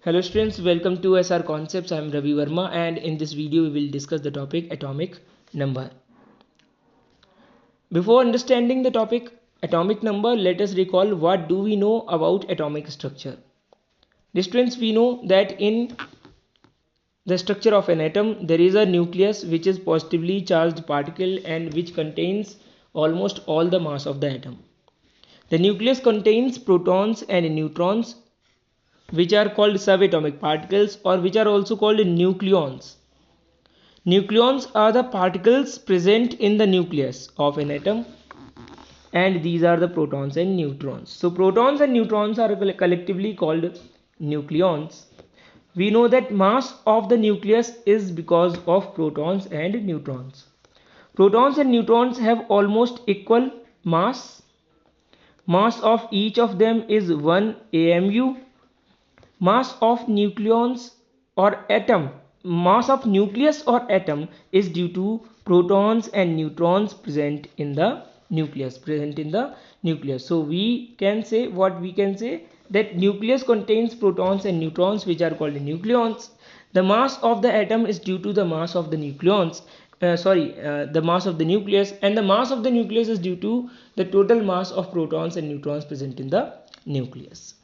Hello students, welcome to SR Concepts. I am Ravi Verma and in this video we will discuss the topic atomic number. Before understanding the topic atomic number, let us recall what do we know about atomic structure. Dear students, we know that in the structure of an atom there is a nucleus which is positively charged particle and which contains almost all the mass of the atom. The nucleus contains protons and neutrons which are called subatomic particles or which are also called nucleons. Nucleons are the particles present in the nucleus of an atom and these are the protons and neutrons. So protons and neutrons are collectively called nucleons. We know that mass of the nucleus is because of protons and neutrons. Protons and neutrons have almost equal mass. Mass of each of them is 1 AMU. Mass of nucleus or atom is due to protons and neutrons present in the nucleus. So we can say that nucleus contains protons and neutrons which are called nucleons. The mass of the atom is due to the mass of the nucleons. The mass of the nucleus, and the mass of the nucleus is due to the total mass of protons and neutrons present in the nucleus.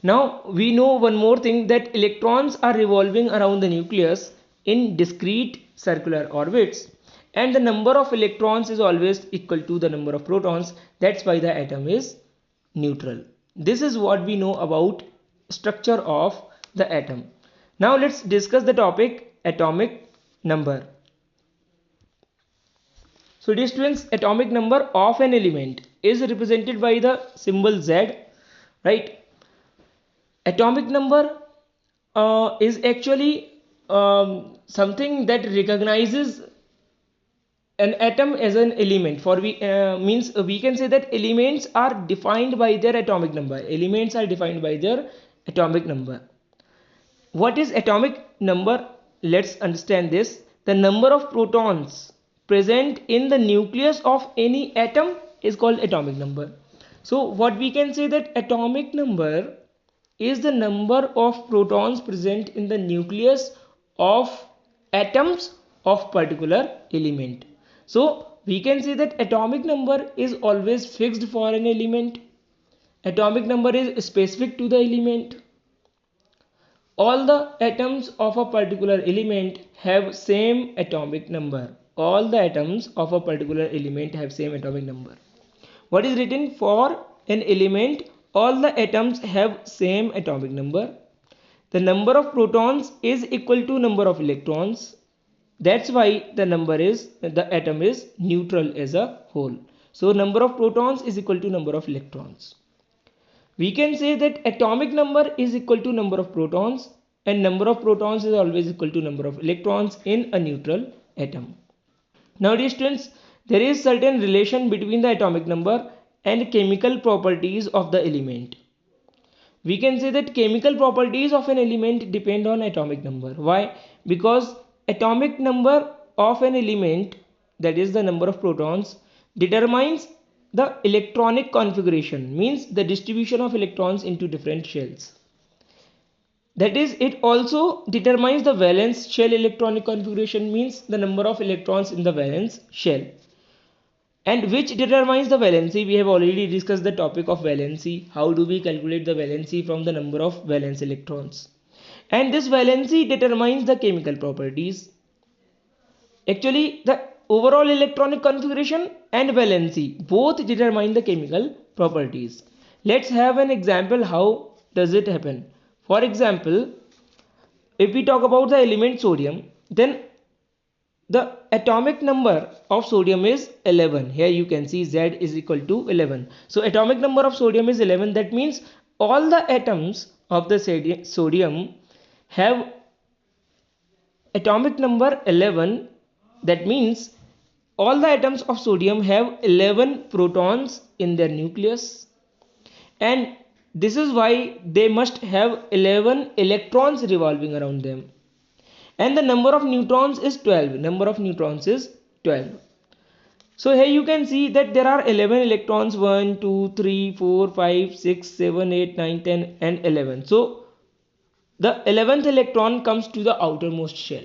Now we know one more thing, that electrons are revolving around the nucleus in discrete circular orbits and the number of electrons is always equal to the number of protons. That's why the atom is neutral. This is what we know about structure of the atom. Now let's discuss the topic atomic number. So dear students, atomic number of an element is represented by the symbol Z, right? Atomic number is actually something that recognizes an atom as an element. We can say that elements are defined by their atomic number. Elements are defined by their atomic number. What is atomic number? Let's understand this. The number of protons present in the nucleus of any atom is called atomic number. So what we can say, that atomic number is the number of protons present in the nucleus of atoms of particular element. So we can say that atomic number is always fixed for an element. Atomic number is specific to the element. All the atoms of a particular element have same atomic number. All the atoms of a particular element have same atomic number. What is written for an element? All the atoms have same atomic number. The number of protons is equal to number of electrons. That's why the atom is neutral as a whole. So number of protons is equal to number of electrons. We can say that atomic number is equal to number of protons and number of protons is always equal to number of electrons in a neutral atom. Now dear students, there is certain relation between the atomic number and chemical properties of the element. We can say that chemical properties of an element depend on atomic number. Why? Because atomic number of an element, that is the number of protons, determines the electronic configuration, means the distribution of electrons into different shells. That is, it also determines the valence shell electronic configuration, means the number of electrons in the valence shell. And which determines the valency? We have already discussed the topic of valency. How do we calculate the valency? From the number of valence electrons. And this valency determines the chemical properties. Actually, the overall electronic configuration and valency both determine the chemical properties. Let's have an example. How does it happen? For example, if we talk about the element sodium, then the atomic number of sodium is 11. Here you can see Z is equal to 11. So atomic number of sodium is 11. That means all the atoms of the sodium have atomic number 11. That means all the atoms of sodium have 11 protons in their nucleus. And this is why they must have 11 electrons revolving around them. And the number of neutrons is 12. Number of neutrons is 12. So here you can see that there are 11 electrons, 1, 2, 3, 4, 5, 6, 7, 8, 9, 10 and 11. So the 11th electron comes to the outermost shell.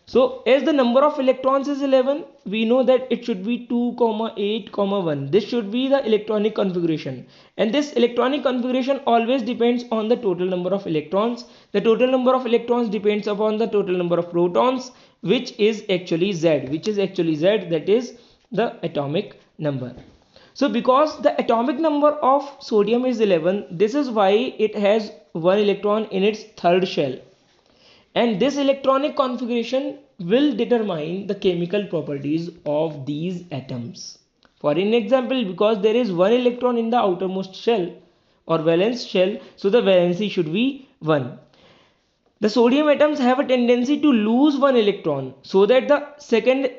So as the number of electrons is 11, we know that it should be 2, 8, 1. This should be the electronic configuration, and this electronic configuration always depends on the total number of electrons. The total number of electrons depends upon the total number of protons, which is actually Z, that is the atomic number. So because the atomic number of sodium is 11, this is why it has one electron in its third shell. And this electronic configuration will determine the chemical properties of these atoms. For an example, because there is one electron in the outermost shell or valence shell, so the valency should be 1. The sodium atoms have a tendency to lose one electron, so that the second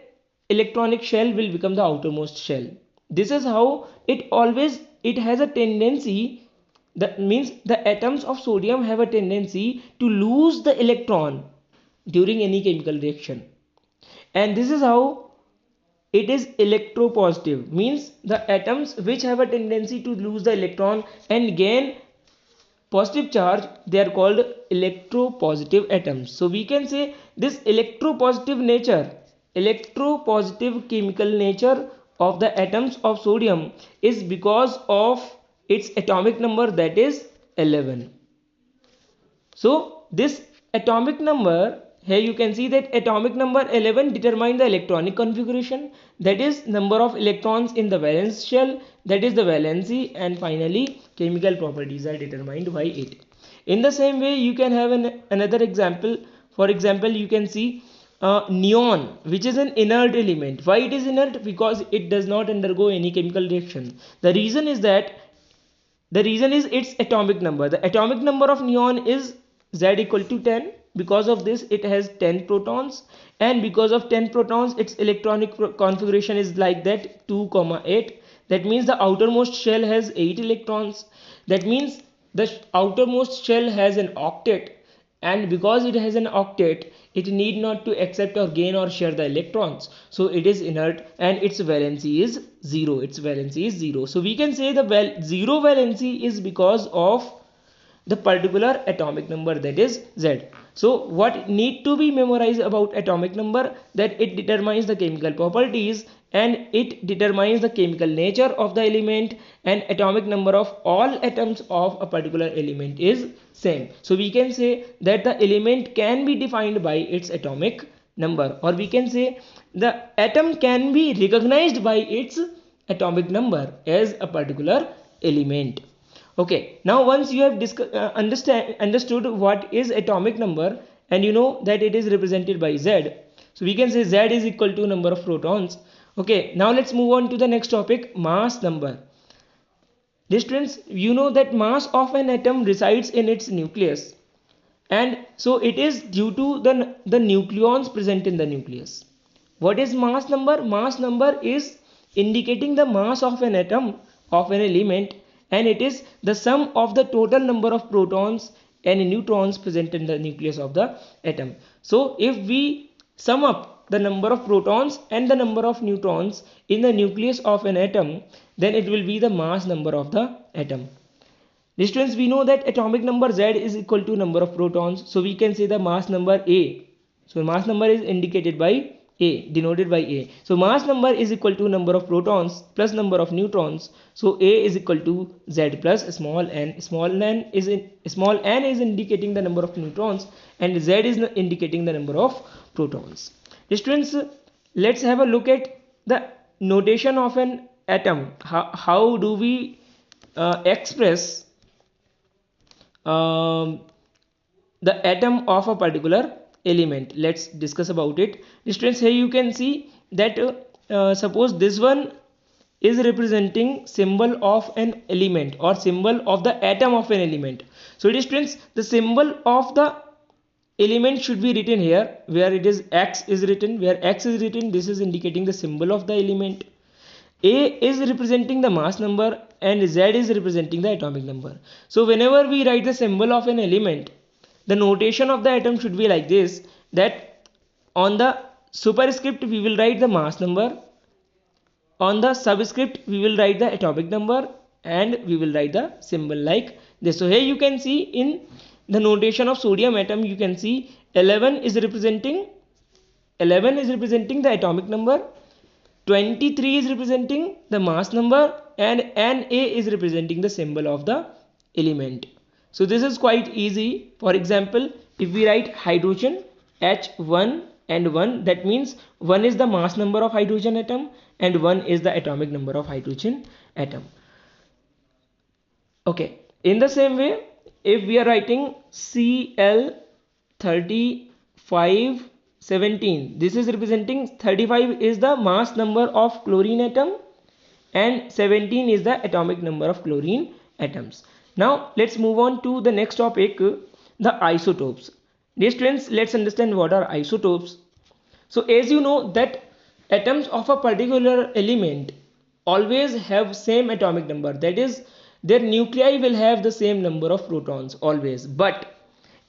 electronic shell will become the outermost shell. This is how it has a tendency. That means the atoms of sodium have a tendency to lose the electron during any chemical reaction, and this is how it is electropositive. Means the atoms which have a tendency to lose the electron and gain positive charge, they are called electropositive atoms. So we can say this electropositive chemical nature of the atoms of sodium is because of its atomic number, that is 11. So this atomic number, here you can see that atomic number 11 determines the electronic configuration, that is number of electrons in the valence shell, that is the valency, and finally chemical properties are determined by it. In the same way, you can have another example. For example, you can see neon, which is an inert element. Why it is inert? Because it does not undergo any chemical reaction. The reason is its atomic number. The atomic number of neon is Z equal to 10. Because of this, it has 10 protons, and because of 10 protons, its electronic configuration is like that, 2, 8. That means the outermost shell has 8 electrons. That means the outermost shell has an octet, and because it has an octet, it need not to accept or gain or share the electrons, so it is inert, and its valency is 0. So we can say the zero valency is because of the particular atomic number, that is Z. So what need to be memorized about atomic number? That it determines the chemical properties, and it determines the chemical nature of the element, and atomic number of all atoms of a particular element is same. So we can say that the element can be defined by its atomic number, or we can say the atom can be recognized by its atomic number as a particular element. Okay, now once you have understood what is atomic number, and you know that it is represented by Z, so we can say Z is equal to number of protons. Okay, now let's move on to the next topic, mass number. Dear students, you know that mass of an atom resides in its nucleus, and so it is due to the nucleons present in the nucleus. What is mass number? Mass number is indicating the mass of an atom, of an element, and it is the sum of the total number of protons and neutrons present in the nucleus of the atom. So if we sum up the number of protons and the number of neutrons in the nucleus of an atom, then it will be the mass number of the atom. Students, we know that atomic number Z is equal to number of protons, so we can say the mass number A. So mass number is indicated by A, denoted by A. So mass number is equal to number of protons plus number of neutrons. So A is equal to Z plus small n. Small n is indicating the number of neutrons, and Z is indicating the number of protons. Students, let's have a look at the notation of an atom. How do we express the atom of a particular element? Let's discuss about it. Students, here you can see that suppose this one is representing symbol of an element or symbol of the atom of an element. So students, the symbol of the element should be written here, where it is X is written. Where X is written, this is indicating the symbol of the element. A is representing the mass number, and Z is representing the atomic number. So whenever we write the symbol of an element, the notation of the atom should be like this, that on the superscript we will write the mass number, on the subscript we will write the atomic number, and we will write the symbol like this. So here you can see in the notation of sodium atom, you can see 11 is representing the atomic number, 23 is representing the mass number, and Na is representing the symbol of the element. So this is quite easy. For example, if we write hydrogen H1 and 1, that means 1 is the mass number of hydrogen atom and 1 is the atomic number of hydrogen atom. Okay, in the same way, if we are writing Cl3517, this is representing 35 is the mass number of chlorine atom and 17 is the atomic number of chlorine atoms. Now let's move on to the next topic, the isotopes. Dear students, let's understand what are isotopes. So as you know that atoms of a particular element always have same atomic number, that is their nuclei will have the same number of protons always, but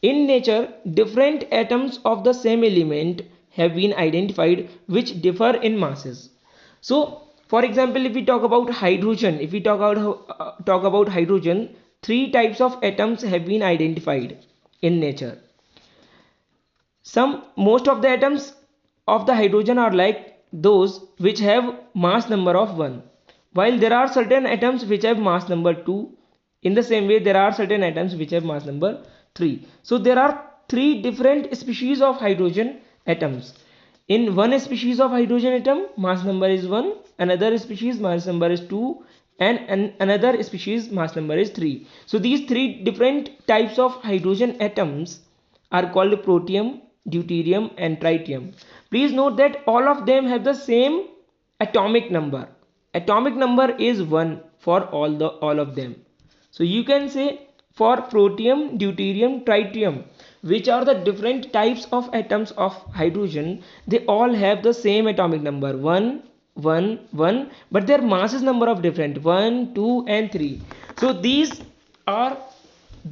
in nature different atoms of the same element have been identified which differ in masses. So for example, if we talk about hydrogen, three types of atoms have been identified in nature. Most of the atoms of the hydrogen are like those which have mass number of 1, while there are certain atoms which have mass number 2. In the same way, there are certain atoms which have mass number 3. So there are 3 different species of hydrogen atoms. In one species of hydrogen atom, mass number is 1, another species mass number is 2, and another species mass number is 3. So these 3 different types of hydrogen atoms are called protium, deuterium and tritium. Please note that all of them have the same atomic number. Atomic number is 1 for all of them. So you can say for protium, deuterium, tritium, which are the different types of atoms of hydrogen, they all have the same atomic number 1, 1, 1, but their masses number of different 1, 2 and 3. So these are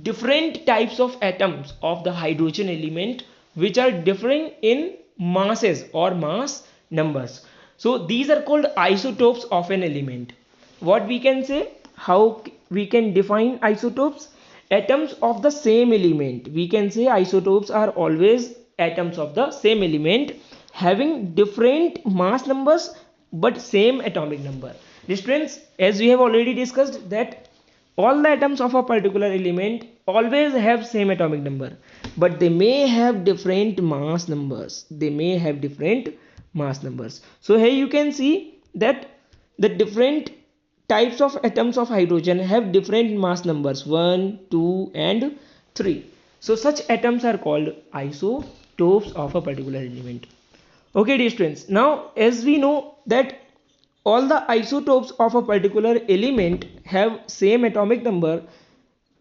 different types of atoms of the hydrogen element which are differing in masses or mass numbers. So these are called isotopes of an element. What we can say, how we can define isotopes? Atoms of the same element. We can say isotopes are always atoms of the same element having different mass numbers but same atomic number. Students, as we have already discussed that all the atoms of a particular element always have same atomic number, but they may have different mass numbers. So here you can see that the different types of atoms of hydrogen have different mass numbers 1, 2 and 3. So such atoms are called isotopes of a particular element. Okay dear students, now as we know that all the isotopes of a particular element have same atomic number,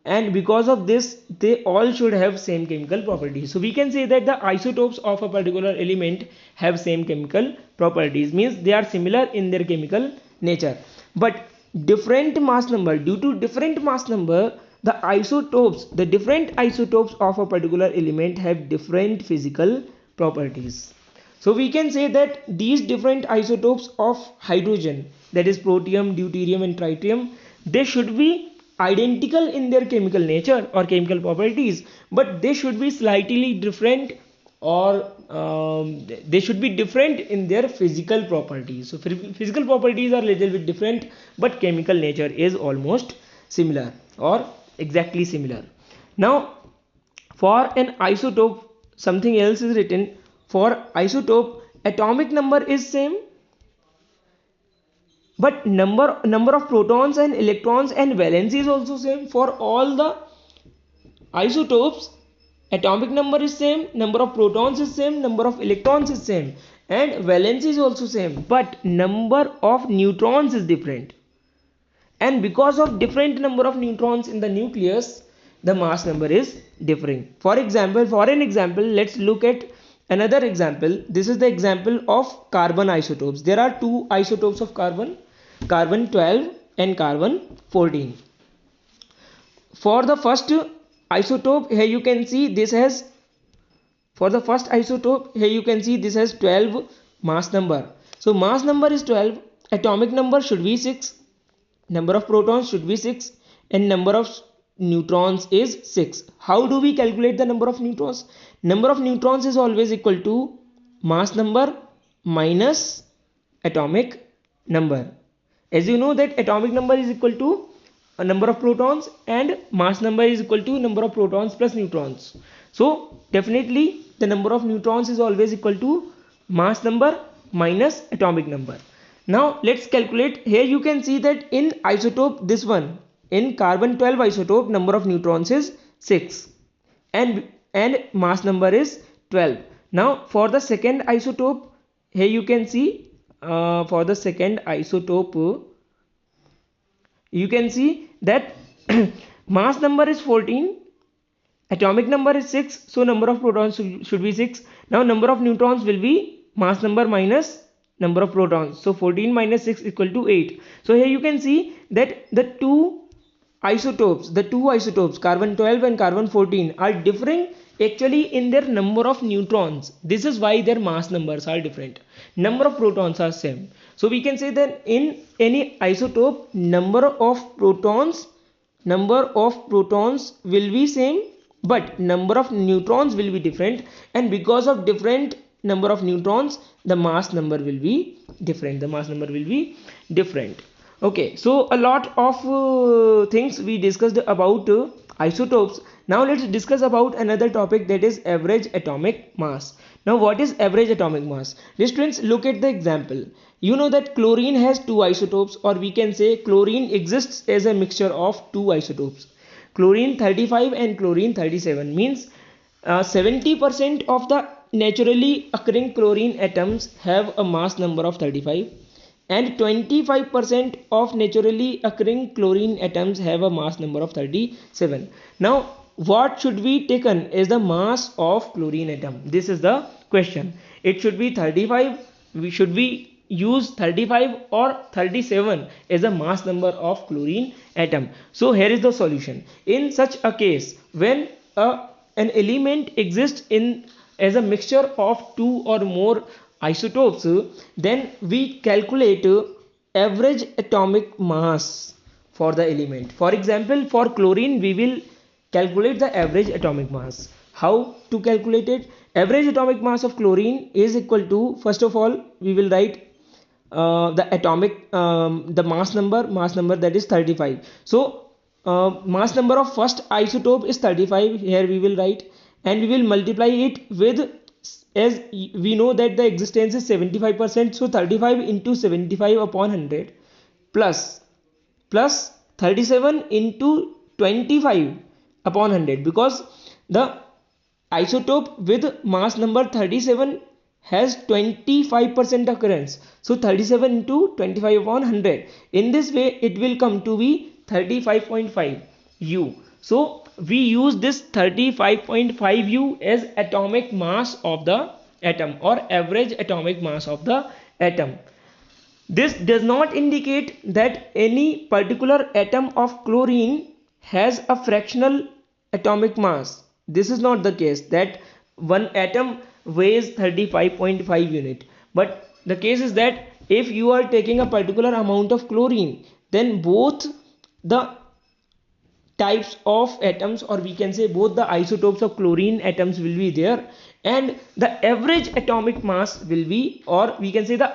and because of this they all should have same chemical properties. So we can say that the isotopes of a particular element have same chemical properties, means they are similar in their chemical nature, but different mass number. Due to different mass number, the different isotopes of a particular element have different physical properties. So we can say that these different isotopes of hydrogen, that is protium, deuterium and tritium, they should be identical in their chemical nature or chemical properties, but they should be slightly different, or they should be different in their physical properties. So physical properties are little bit different, but chemical nature is almost similar or exactly similar. Now for an isotope, something else is written. For isotope, atomic number is same, but number of protons and electrons and valence is also same. For all the isotopes, atomic number is same, number of protons is same, number of electrons is same, and valence is also same, but number of neutrons is different. And because of different number of neutrons in the nucleus, the mass number is differing. For an example, let's look at another example. This is the example of carbon isotopes. There are 2 isotopes of carbon, carbon 12 and carbon 14. For the first isotope, here you can see this has 12 mass number. So mass number is 12, atomic number should be 6, number of protons should be 6, and number of neutrons is 6. How do we calculate the number of neutrons? Number of neutrons is always equal to mass number minus atomic number. As you know that atomic number is equal to a number of protons and mass number is equal to number of protons plus neutrons. So definitely the number of neutrons is always equal to mass number minus atomic number. Now let's calculate. Here you can see that in isotope, this one, in carbon 12 isotope, number of neutrons is 6 and mass number is 12. Now for the second isotope, here you can see for the second isotope, you can see that mass number is 14, atomic number is 6, so number of protons should be 6. Now number of neutrons will be mass number minus number of protons, so 14 minus 6 equal to 8. So here you can see that the two isotopes carbon 12 and carbon 14 are differing actually in their number of neutrons. This is why their mass numbers are different. Number of protons are same. So we can say that in any isotope, number of protons will be same, but number of neutrons will be different, and because of different number of neutrons, the mass number will be different. Okay, so a lot of things we discussed about isotopes. Now let's discuss about another topic, that is average atomic mass. Now what is average atomic mass? Dear students, look at the example. You know that chlorine has two isotopes, or we can say chlorine exists as a mixture of two isotopes, chlorine 35 and chlorine 37. Means 70% of the naturally occurring chlorine atoms have a mass number of 35 and 25% of naturally occurring chlorine atoms have a mass number of 37. Now what should be taken as the mass of chlorine atom? This is the question. It should be 35. Should we use 35 or 37 as a mass number of chlorine atom? So here is the solution. In such a case, when an element exists in as a mixture of two or more isotopes, then we calculate average atomic mass for the element. For example, for chlorine we will calculate the average atomic mass. How to calculate it? Average atomic mass of chlorine is equal to, first of all we will write the mass number, that is 35. So mass number of first isotope is 35. Here we will write, and we will multiply it with, as we know that the existence is 75%, so 35 into 75 upon 100 plus 37 into 25 upon 100, because the isotope with mass number 37 has 25% occurrence, so 37 into 25 upon 100. In this way it will come to be 35.5 U. So we use this 35.5 U as atomic mass of the atom, or average atomic mass of the atom. This does not indicate that any particular atom of chlorine has a fractional atomic mass. This is not the case that one atom weighs 35.5 unit, but the case is that if you are taking a particular amount of chlorine, then both the types of atoms, or we can say both the isotopes of chlorine atoms will be there, and the average atomic mass will be, or we can say the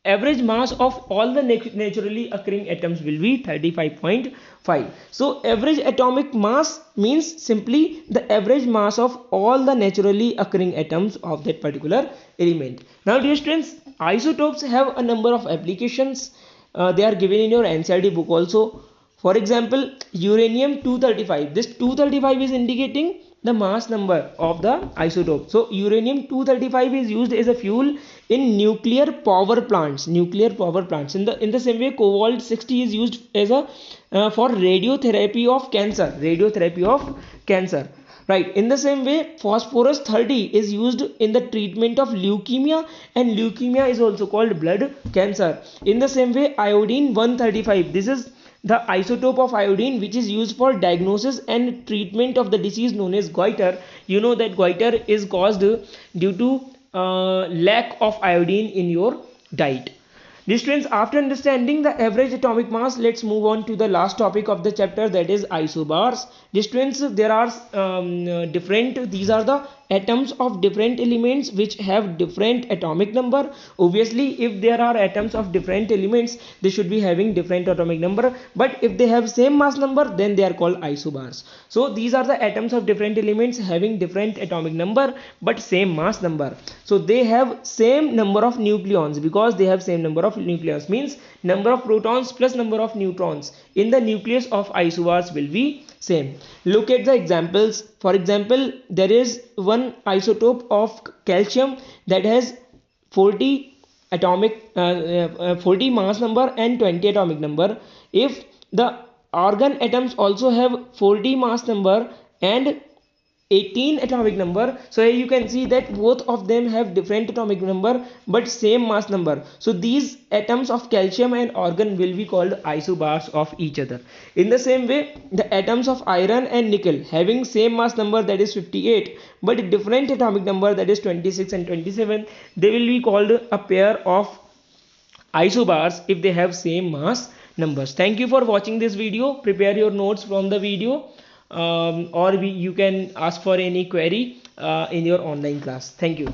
average mass of all the naturally occurring atoms will be 35.5. So average atomic mass means simply the average mass of all the naturally occurring atoms of that particular element. Now dear students, isotopes have a number of applications. They are given in your NCERT book also. For example, uranium 235. This 235 is indicating the mass number of the isotope. So uranium 235 is used as a fuel in nuclear power plants. In the same way, cobalt 60 is used as a for radiotherapy of cancer. Right. In the same way, phosphorus 30 is used in the treatment of leukemia, and leukemia is also called blood cancer. In the same way, iodine 135. This is the isotope of iodine which is used for diagnosis and treatment of the disease known as goiter. You know that goiter is caused due to lack of iodine in your diet. Dear students, after understanding the average atomic mass, let's move on to the last topic of the chapter, that is isobars. Dear students, there are these are the atoms of different elements which have different atomic number. Obviously, if there are atoms of different elements, they should be having different atomic number, but if they have same mass number, then they are called isobars. So these are the atoms of different elements having different atomic number but same mass number. So they have same number of nucleons. Because they have same number of nucleons means number of protons plus number of neutrons in the nucleus of isobars will be same. Look at the examples. For example, there is one isotope of calcium that has 40 40 mass number and 20 atomic number. If the argon atoms also have 40 mass number and 18 atomic number, so here you can see that both of them have different atomic number but same mass number. So these atoms of calcium and argon will be called isobars of each other. In the same way, the atoms of iron and nickel having same mass number, that is 58, but different atomic number, that is 26 and 27, they will be called a pair of isobars if they have same mass numbers. Thank you for watching this video. Prepare your notes from the video, or you can ask for any query in your online class. Thank you.